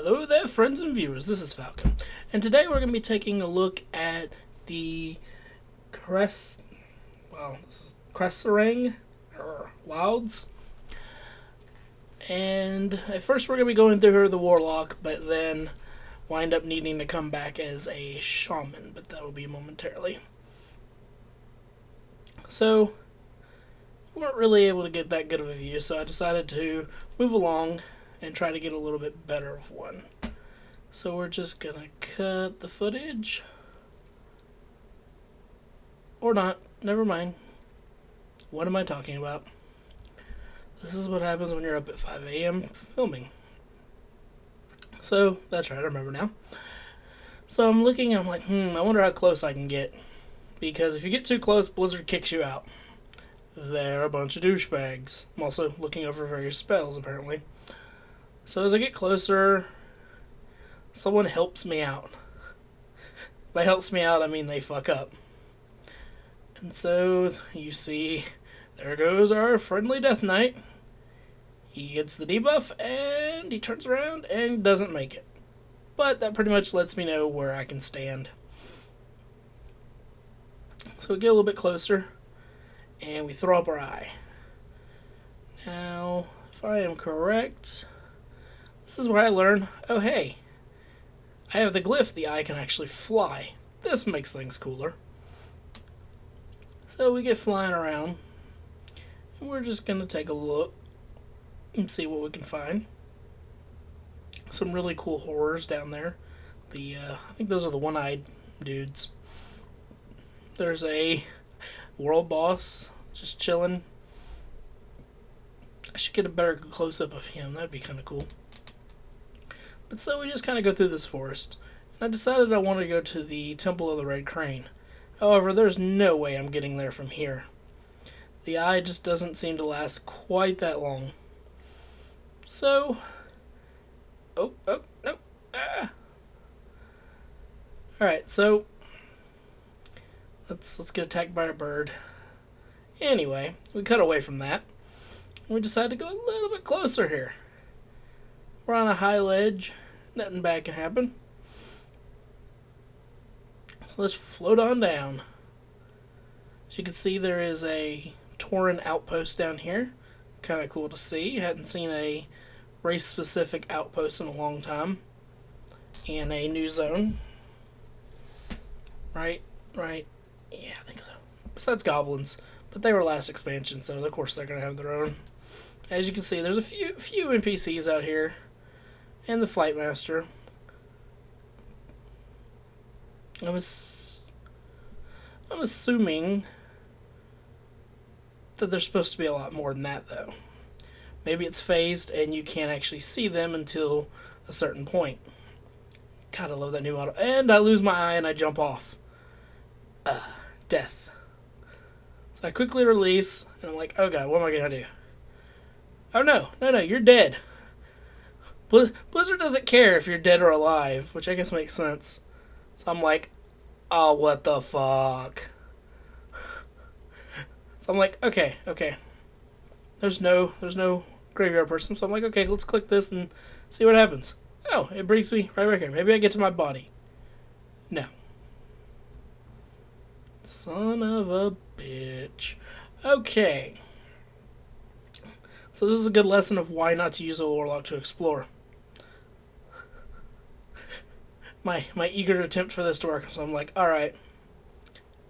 Hello there, friends and viewers. This is Falcon, and today we're going to be taking a look at the Krasarang Wilds. And at first we're going to be going through her the warlock, but then wind up needing to come back as a shaman, but that will be momentarily. So we weren't really able to get that good of a view, so I decided to move along and try to get a little bit better of one. So we're just gonna cut the footage. Or not, never mind. What am I talking about? This is what happens when you're up at 5 a.m. filming. So, that's right, I remember now. So I'm looking and I'm like, I wonder how close I can get. Because if you get too close, Blizzard kicks you out. They're a bunch of douchebags. I'm also looking over various spells, apparently. So as I get closer, someone helps me out. By helps me out, I mean they fuck up. And so, you see, there goes our friendly Death Knight. He gets the debuff, and he turns around and doesn't make it. But that pretty much lets me know where I can stand. So we get a little bit closer, and we throw up our eye. Now, if I am correct, this is where I learn, oh hey, I have the glyph, the eye can actually fly. This makes things cooler. So we get flying around, and we're just going to take a look and see what we can find. Some really cool horrors down there. I think those are the one-eyed dudes. There's a world boss just chilling. I should get a better close-up of him. That'd be kind of cool. But so we just kind of go through this forest. And I decided I wanted to go to the Temple of the Red Crane. However, there's no way I'm getting there from here. The eye just doesn't seem to last quite that long. So... Oh, no. Ah! Alright, so... Let's get attacked by a bird. Anyway, we cut away from that. And we decided to go a little bit closer here. We're on a high ledge. Nothing bad can happen. So let's float on down. As you can see, there is a Tauren outpost down here. Kind of cool to see. Hadn't seen a race-specific outpost in a long time. And a new zone. Right. Yeah, I think so. Besides goblins. But they were last expansion, so of course they're going to have their own. As you can see, there's a few NPCs out here. And the Flight Master. I'm assuming that there's supposed to be a lot more than that, though. Maybe it's phased and you can't actually see them until a certain point. God, I love that new model. And I lose my eye and I jump off. Death. So I quickly release, and I'm like, oh god, what am I going to do? Oh no, you're dead. Blizzard doesn't care if you're dead or alive, which I guess makes sense. So I'm like, oh, what the fuck? So I'm like, okay. There's no graveyard person, so I'm like, okay, let's click this and see what happens. Oh, it brings me right back here. Maybe I get to my body. No. Son of a bitch. Okay. So this is a good lesson of why not to use a warlock to explore. My eager attempt for this to work, so I'm like, alright,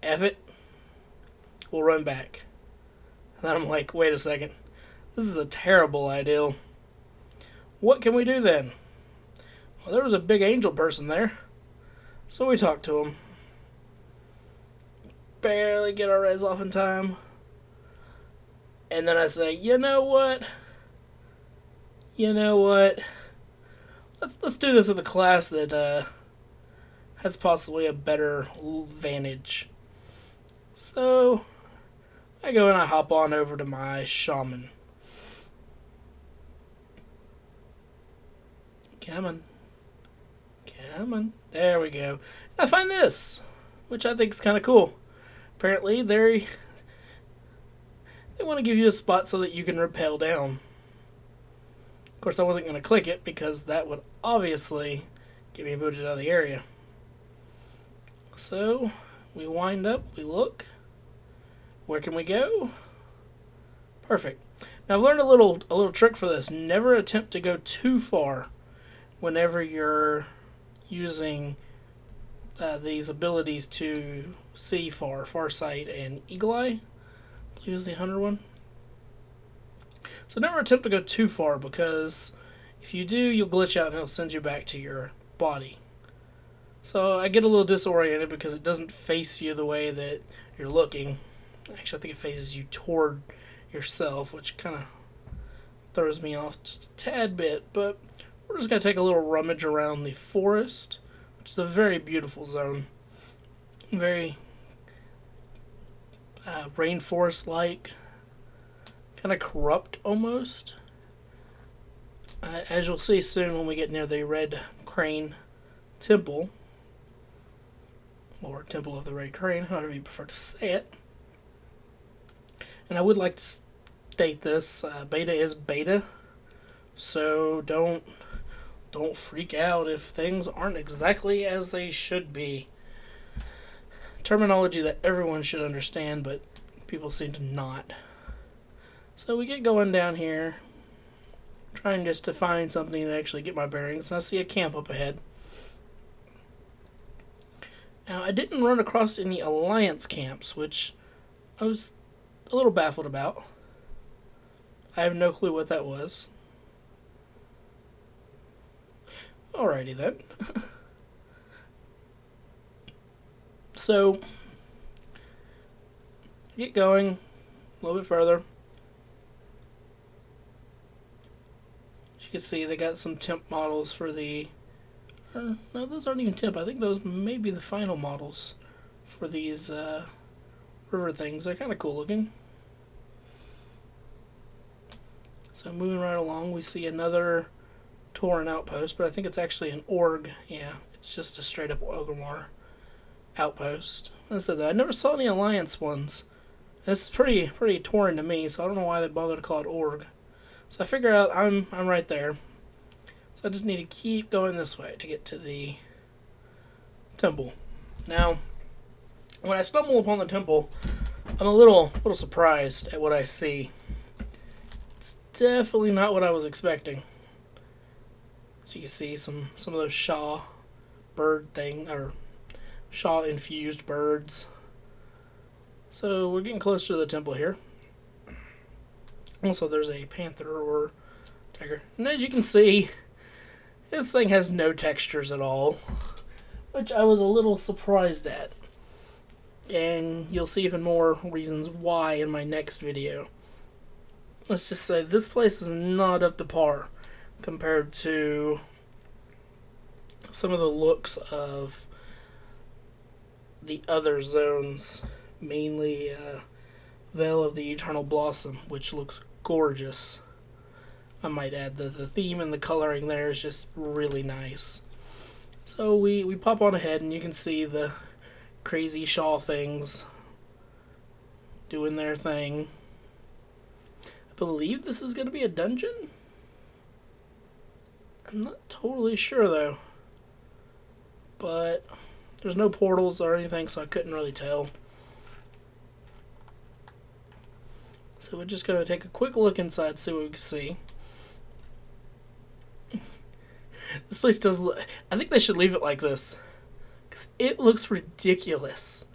F it, we'll run back. And then I'm like, wait a second, this is a terrible idea. What can we do then? Well, there was a big angel person there, so we talked to him. Barely get our res off in time. And then I say, you know what? Let's do this with a class that has possibly a better vantage. So I go and I hop on over to my shaman. Come on. There we go. And I find this, which I think is kind of cool. Apparently, they want to give you a spot so that you can rappel down. Of course, I wasn't going to click it because that would obviously get me booted out of the area. So we wind up, we look. Where can we go? Perfect. Now I've learned a little trick for this. Never attempt to go too far whenever you're using these abilities to see far, Farsight, and Eagle Eye. Use the hunter one. So never attempt to go too far, because if you do, you'll glitch out and it'll send you back to your body. So I get a little disoriented because it doesn't face you the way that you're looking. Actually, I think it faces you toward yourself, which kind of throws me off just a tad bit. But we're just going to take a little rummage around the forest, which is a very beautiful zone. Very rainforest-like, kind of corrupt almost. As you'll see soon when we get near the Red Crane Temple, or Temple of the Red Crane, however you prefer to say it. And I would like to state this, beta is beta, so don't freak out if things aren't exactly as they should be. Terminology that everyone should understand, but people seem to not. So we get going down here, trying just to find something to actually get my bearings, and I see a camp up ahead. Now, I didn't run across any Alliance camps, which I was a little baffled about. I have no clue what that was. Alrighty then. So, get going a little bit further. As you can see, they got some temp models for the... no, those aren't even temp. I think those may be the final models for these river things. They're kind of cool looking. So moving right along, we see another Tauren outpost, but I think it's actually an Org. Yeah, it's just a straight up Orgrimmar outpost. As I said, though, I never saw any Alliance ones. This is pretty Tauren to me, so I don't know why they bother to call it Org. So I figure out I'm right there. So I just need to keep going this way to get to the temple. Now, when I stumble upon the temple, I'm a little surprised at what I see. It's definitely not what I was expecting. So you can see some of those Shaw bird thing, or Shaw infused birds. So we're getting closer to the temple here. Also, there's a panther or tiger, and as you can see, this thing has no textures at all, which I was a little surprised at. And you'll see even more reasons why in my next video. Let's just say this place is not up to par compared to some of the looks of the other zones, mainly Veil of the Eternal Blossom, which looks gorgeous. I might add that the theme and the coloring there is just really nice. So we pop on ahead, and you can see the crazy Shaw things doing their thing. I believe this is going to be a dungeon. I'm not totally sure though, but there's no portals or anything, so I couldn't really tell. So we're just going to take a quick look inside, see what we can see. This place does look... I think they should leave it like this, because it looks ridiculous.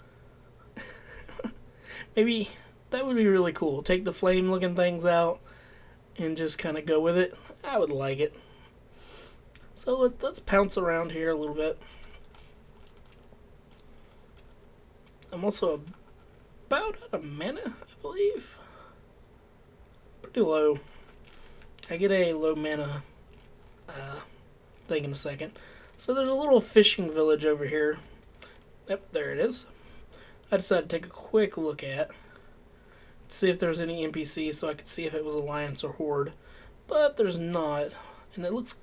Maybe that would be really cool. Take the flame looking things out and just kind of go with it. I would like it. So let's pounce around here a little bit. I'm also about out of mana, I believe. Pretty low. I get a low mana thing in a second. So there's a little fishing village over here. Yep, there it is. I decided to take a quick look at, see if there's any NPCs so I could see if it was Alliance or Horde. But there's not. And it looks...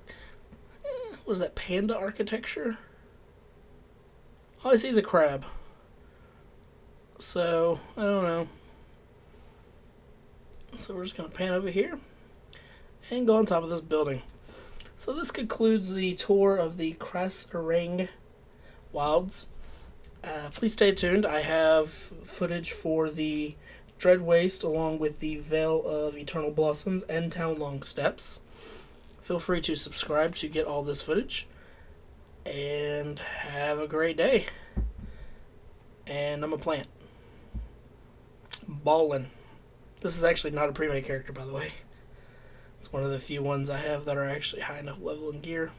what is that, panda architecture? All I see is a crab. So, I don't know. So we're just going to pan over here. and go on top of this building. So this concludes the tour of the Krasarang Wilds. Please stay tuned. I have footage for the Dread Waste along with the Veil of Eternal Blossoms and Town Long Steps. Feel free to subscribe to get all this footage. And have a great day. And I'm a plant. Ballin'. This is actually not a pre-made character, by the way. It's one of the few ones I have that are actually high enough level in gear.